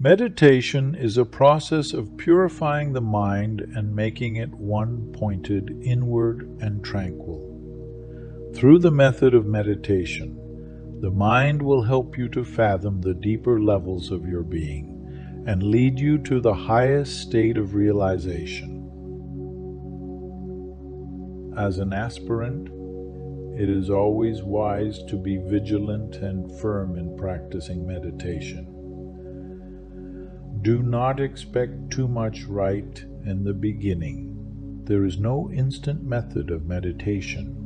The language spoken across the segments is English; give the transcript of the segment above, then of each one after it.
Meditation is a process of purifying the mind and making it one-pointed, inward, and tranquil. Through the method of meditation, the mind will help you to fathom the deeper levels of your being and lead you to the highest state of realization. As an aspirant, it is always wise to be vigilant and firm in practicing meditation. Do not expect too much right in the beginning. There is no instant method of meditation.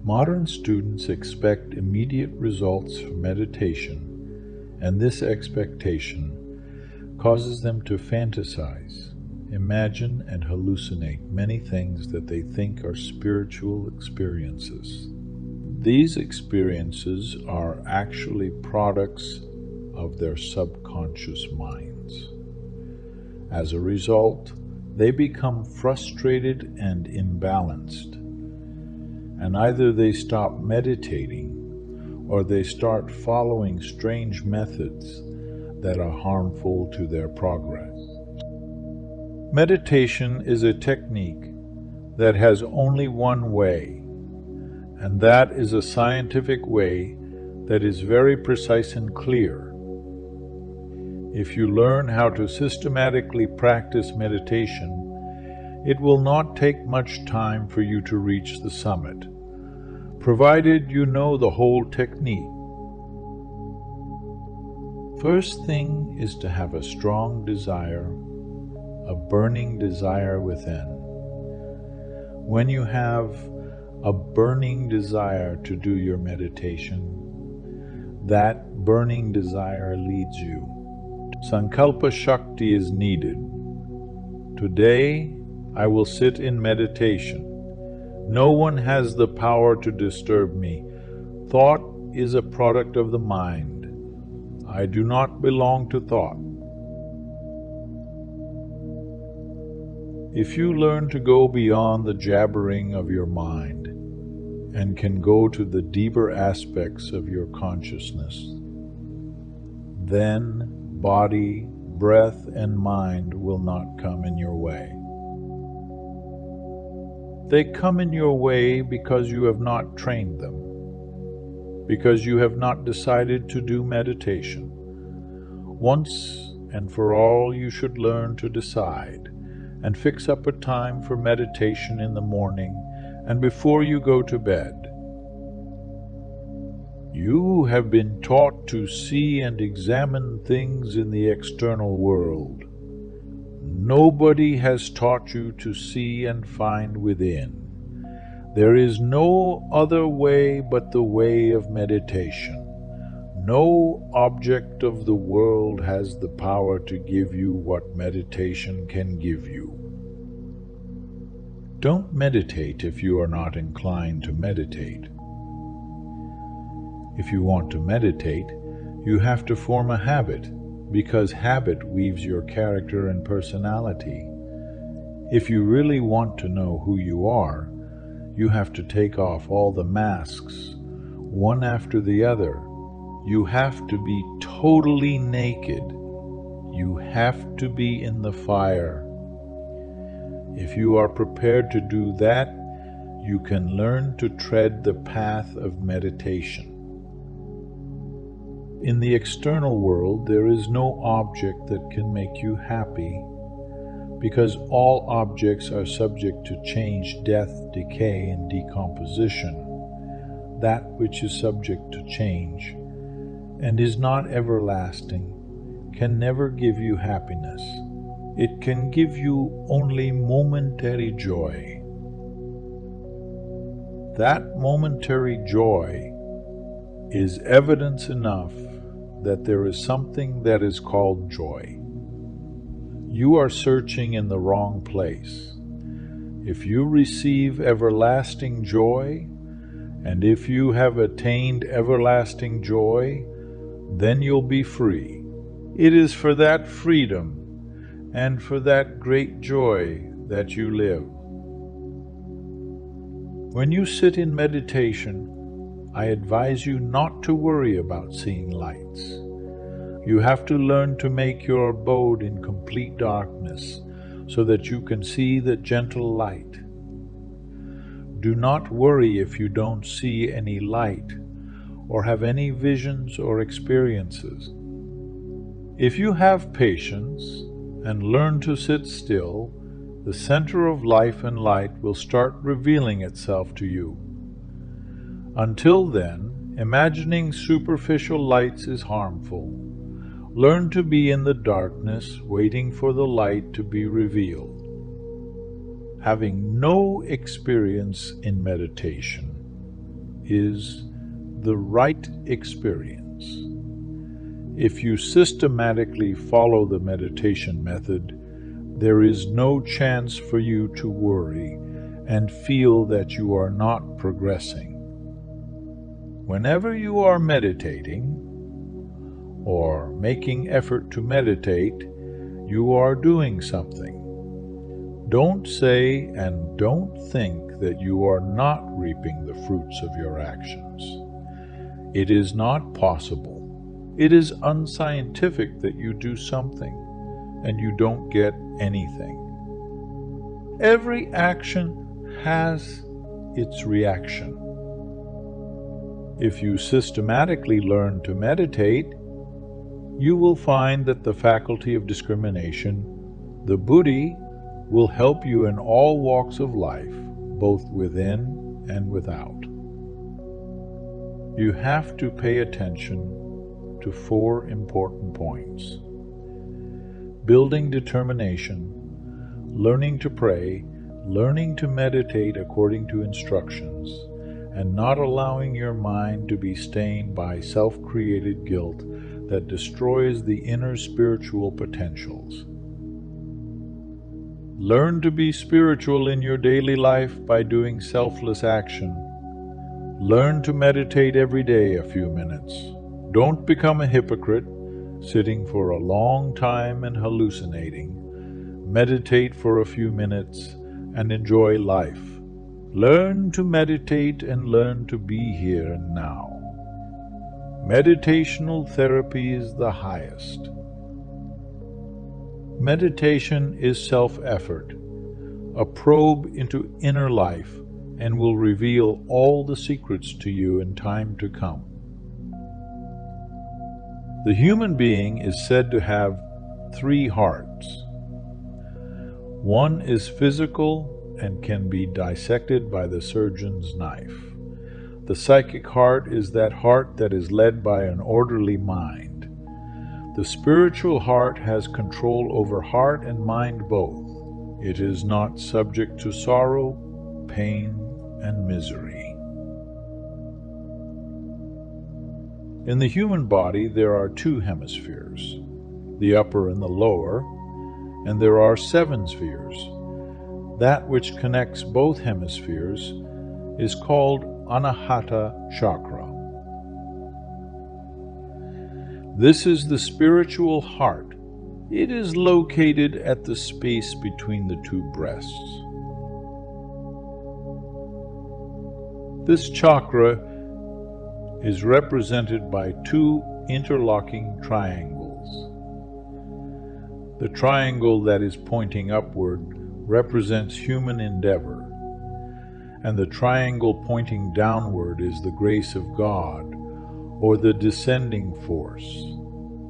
Modern students expect immediate results from meditation, and this expectation causes them to fantasize, imagine, and hallucinate many things that they think are spiritual experiences. These experiences are actually products of their subconscious minds. As a result, they become frustrated and imbalanced, and either they stop meditating or they start following strange methods that are harmful to their progress. Meditation is a technique that has only one way, and that is a scientific way that is very precise and clear. If you learn how to systematically practice meditation, it will not take much time for you to reach the summit, provided you know the whole technique. First thing is to have a strong desire, a burning desire within. When you have a burning desire to do your meditation, that burning desire leads you. Sankalpa Shakti is needed. Today, I will sit in meditation. No one has the power to disturb me. Thought is a product of the mind. I do not belong to thought. If you learn to go beyond the jabbering of your mind and can go to the deeper aspects of your consciousness, then body, breath, and mind will not come in your way. They come in your way because you have not trained them, because you have not decided to do meditation. Once and for all, you should learn to decide and fix up a time for meditation in the morning and before you go to bed. You have been taught to see and examine things in the external world. Nobody has taught you to see and find within. There is no other way but the way of meditation. No object of the world has the power to give you what meditation can give you. Don't meditate if you are not inclined to meditate. If you want to meditate, you have to form a habit, because habit weaves your character and personality. If you really want to know who you are, you have to take off all the masks, one after the other. You have to be totally naked. You have to be in the fire. If you are prepared to do that, you can learn to tread the path of meditation. In the external world, there is no object that can make you happy, because all objects are subject to change, death, decay, and decomposition. That which is subject to change and is not everlasting can never give you happiness. It can give you only momentary joy. That momentary joy is evidence enough that there is something that is called joy. You are searching in the wrong place. If you receive everlasting joy, and if you have attained everlasting joy, then you'll be free. It is for that freedom and for that great joy that you live. When you sit in meditation, I advise you not to worry about seeing lights. You have to learn to make your abode in complete darkness so that you can see the gentle light. Do not worry if you don't see any light or have any visions or experiences. If you have patience and learn to sit still, the center of life and light will start revealing itself to you. Until then, imagining superficial lights is harmful. Learn to be in the darkness, waiting for the light to be revealed. Having no experience in meditation is the right experience. If you systematically follow the meditation method, there is no chance for you to worry and feel that you are not progressing. Whenever you are meditating or making effort to meditate, you are doing something. Don't say and don't think that you are not reaping the fruits of your actions. It is not possible. It is unscientific that you do something and you don't get anything. Every action has its reaction. If you systematically learn to meditate, you will find that the faculty of discrimination, the buddhi, will help you in all walks of life, both within and without. You have to pay attention to 4 important points: building determination, learning to pray, learning to meditate according to instructions, and not allowing your mind to be stained by self-created guilt that destroys the inner spiritual potentials. Learn to be spiritual in your daily life by doing selfless action. Learn to meditate every day a few minutes. Don't become a hypocrite, sitting for a long time and hallucinating. Meditate for a few minutes and enjoy life. Learn to meditate and learn to be here and now. Meditational therapy is the highest. Meditation is self-effort, a probe into inner life, and will reveal all the secrets to you in time to come. The human being is said to have 3 hearts. One is physical and can be dissected by the surgeon's knife. The psychic heart is that heart that is led by an orderly mind. The spiritual heart has control over heart and mind both. It is not subject to sorrow, pain, and misery. In the human body, there are 2 hemispheres, the upper and the lower, and there are 7 spheres. That which connects both hemispheres is called Anahata Chakra. This is the spiritual heart. It is located at the space between the 2 breasts. This chakra is represented by 2 interlocking triangles. The triangle that is pointing upward represents human endeavor, and the triangle pointing downward is the grace of God, or the descending force.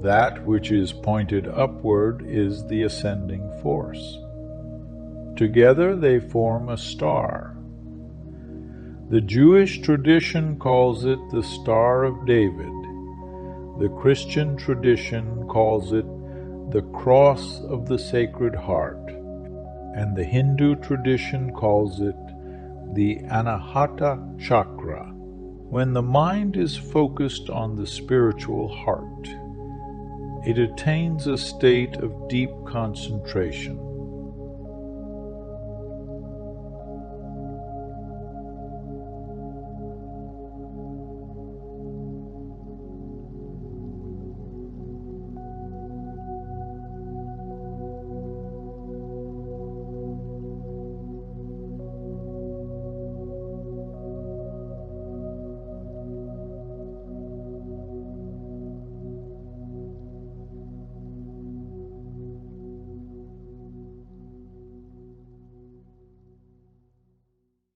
That which is pointed upward is the ascending force. Together they form a star. The Jewish tradition calls it the Star of David. The Christian tradition calls it the Cross of the Sacred Heart, and the Hindu tradition calls it the Anahata Chakra. When the mind is focused on the spiritual heart, it attains a state of deep concentration.